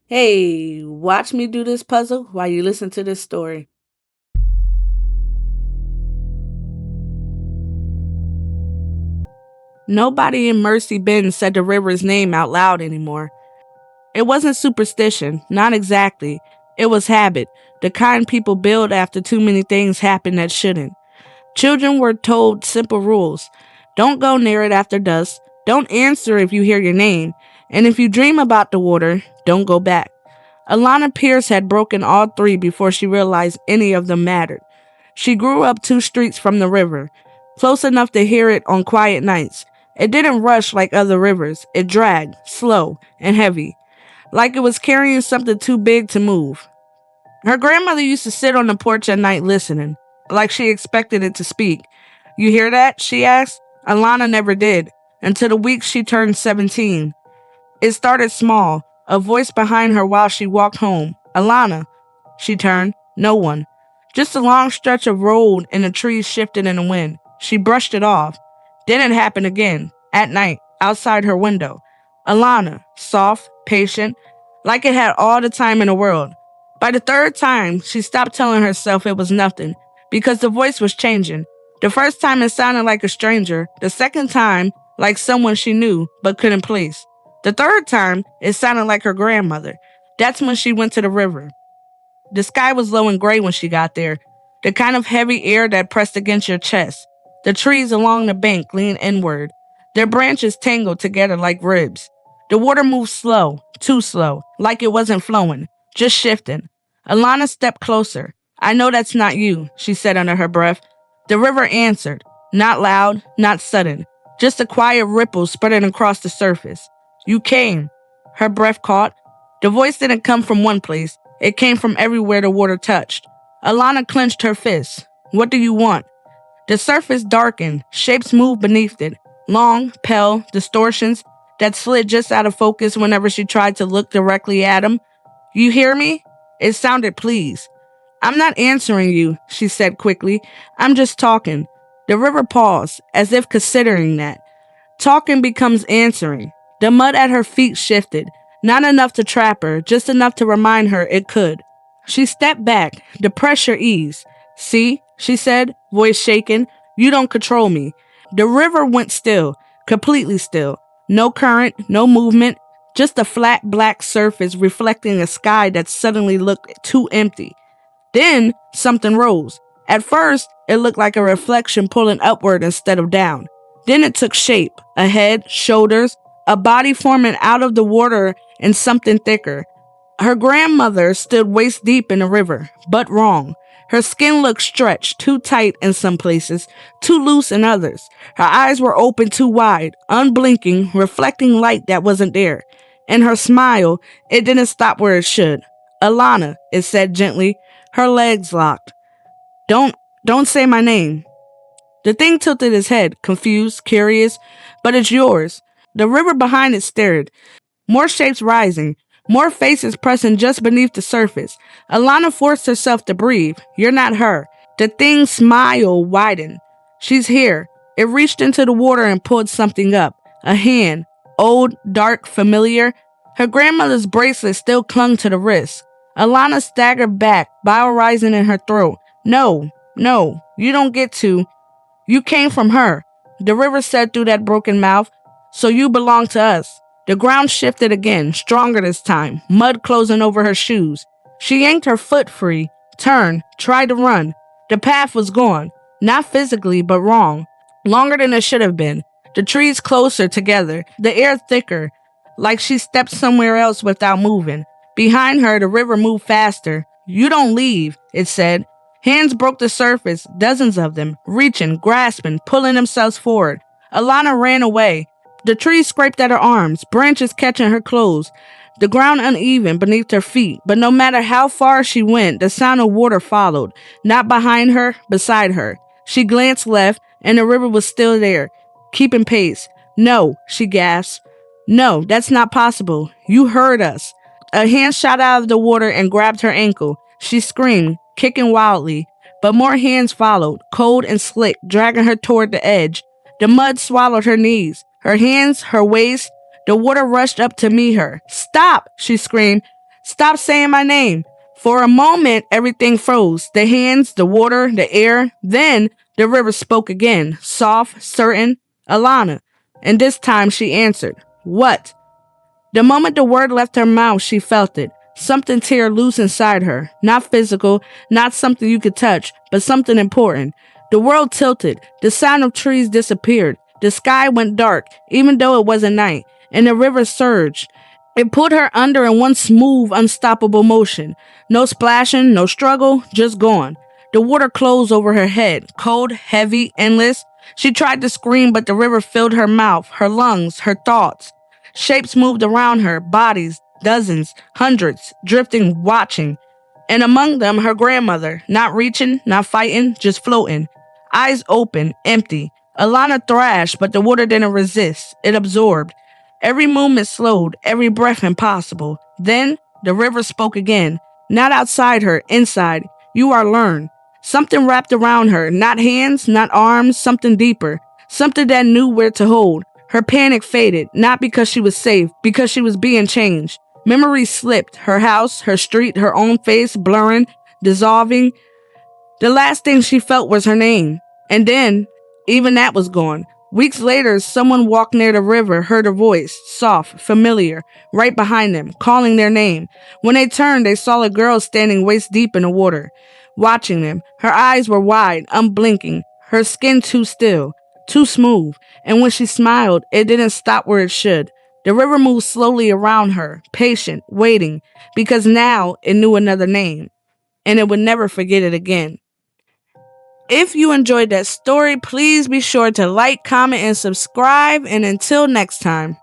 Hey, watch me do this puzzle while you listen to this story. Nobody in Mercy Bend said the river's name out loud anymore. It wasn't superstition, not exactly. It was habit, the kind people build after too many things happen that shouldn't. Children were told simple rules. Don't go near it after dusk. Don't answer if you hear your name. And if you dream about the water, don't go back. Alana Pierce had broken all three before she realized any of them mattered. She grew up 2 streets from the river, close enough to hear it on quiet nights. It didn't rush like other rivers. It dragged, slow and heavy, like it was carrying something too big to move. Her grandmother used to sit on the porch at night listening, like she expected it to speak. You hear that? She asked. Alana never did, until the week she turned 17. It started small, a voice behind her while she walked home. Alana. She turned. No one. Just a long stretch of road and the trees shifted in the wind. She brushed it off. Then it happened again, at night, outside her window. Alana, soft, patient, like it had all the time in the world. By the third time, she stopped telling herself it was nothing, because the voice was changing. The first time it sounded like a stranger, the second time, like someone she knew but couldn't place. The third time, it sounded like her grandmother. That's when she went to the river. The sky was low and gray when she got there, the kind of heavy air that pressed against your chest. The trees along the bank leaned inward, their branches tangled together like ribs. The water moved slow, too slow, like it wasn't flowing, just shifting. Alana stepped closer. I know that's not you, she said under her breath. The river answered, not loud, not sudden, just a quiet ripple spreading across the surface. You came. Her breath caught. The voice didn't come from one place. It came from everywhere the water touched. Alana clenched her fists. What do you want? The surface darkened. Shapes moved beneath it. Long, pale distortions that slid just out of focus whenever she tried to look directly at him. You hear me? It sounded pleased. I'm not answering you, she said quickly. I'm just talking. The river paused, as if considering that. Talking becomes answering. The mud at her feet shifted, not enough to trap her, just enough to remind her it could. She stepped back, the pressure eased. See, she said, voice shaken, you don't control me. The river went still, completely still. No current, no movement, just a flat black surface reflecting a sky that suddenly looked too empty. Then something rose. At first, it looked like a reflection pulling upward instead of down. Then it took shape, a head, shoulders, a body forming out of the water and something thicker. Her grandmother stood waist deep in the river, but wrong. Her skin looked stretched, too tight in some places, too loose in others. Her eyes were open too wide, unblinking, reflecting light that wasn't there. And her smile, it didn't stop where it should. Alana, it said gently, her legs locked. Don't, don't say my name. The thing tilted his head, confused, curious, but it's yours. The river behind it stirred, more shapes rising, more faces pressing just beneath the surface. Alana forced herself to breathe. You're not her. The thing's smile widened. She's here. It reached into the water and pulled something up. A hand, old, dark, familiar. Her grandmother's bracelet still clung to the wrist. Alana staggered back, bile rising in her throat. No, no, you don't get to. You came from her. The river said through that broken mouth. So you belong to us. The ground shifted again, stronger this time, mud closing over her shoes. She yanked her foot free, turned, tried to run. The path was gone, not physically, but wrong. Longer than it should have been. The trees closer together, the air thicker, like she stepped somewhere else without moving. Behind her, the river moved faster. You don't leave, it said. Hands broke the surface, dozens of them, reaching, grasping, pulling themselves forward. Alana ran away. The trees scraped at her arms, branches catching her clothes, the ground uneven beneath her feet. But no matter how far she went, the sound of water followed, not behind her, beside her. She glanced left, and the river was still there, keeping pace. No, she gasped. No, that's not possible. You heard us. A hand shot out of the water and grabbed her ankle. She screamed, kicking wildly, but more hands followed, cold and slick, dragging her toward the edge. The mud swallowed her knees, her hands, her waist. The water rushed up to meet her. Stop, she screamed. Stop saying my name. For a moment, everything froze. The hands, the water, the air. Then the river spoke again, soft, certain. Alana. And this time she answered. What? The moment the word left her mouth, she felt it. Something tear loose inside her. Not physical, not something you could touch, but something important. The world tilted. The sound of trees disappeared. The sky went dark, even though it wasn't night, and the river surged. It pulled her under in one smooth, unstoppable motion. No splashing, no struggle, just gone. The water closed over her head, cold, heavy, endless. She tried to scream, but the river filled her mouth, her lungs, her thoughts. Shapes moved around her, bodies, dozens, hundreds, drifting, watching. And among them, her grandmother, not reaching, not fighting, just floating. Eyes open, empty. Alana thrashed, but the water didn't resist. It absorbed. Every movement slowed, every breath impossible. Then the river spoke again. Not outside her, inside. You are learned. Something wrapped around her, not hands, not arms, something deeper. Something that knew where to hold. Her panic faded, not because she was safe, because she was being changed. Memories slipped, her house, her street, her own face blurring, dissolving. The last thing she felt was her name. And then, even that was gone. Weeks later, someone walked near the river, heard her voice, soft, familiar, right behind them, calling their name. When they turned, they saw a girl standing waist deep in the water, watching them. Her eyes were wide, unblinking, her skin too still, too smooth, and when she smiled, it didn't stop where it should. The river moved slowly around her, patient, waiting, because now it knew another name, and it would never forget it again. If you enjoyed that story, please be sure to like, comment, and subscribe. And until next time.